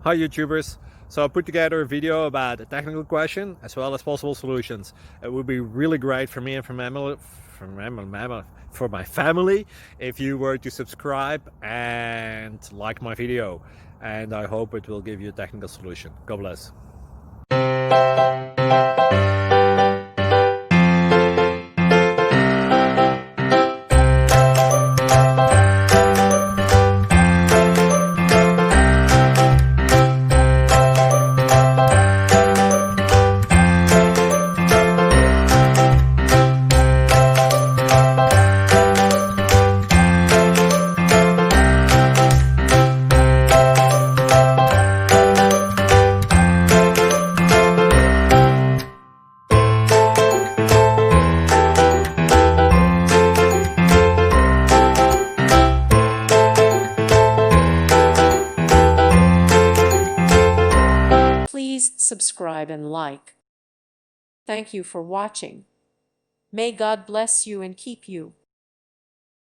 Hi YouTubers! So I put together a video about a technical question as well as possible solutions. It would be really great for me and for my family if you were to subscribe and like my video, and I hope it will give you a technical solution. God bless. Please subscribe and like. Thank you for watching. May God bless you and keep you.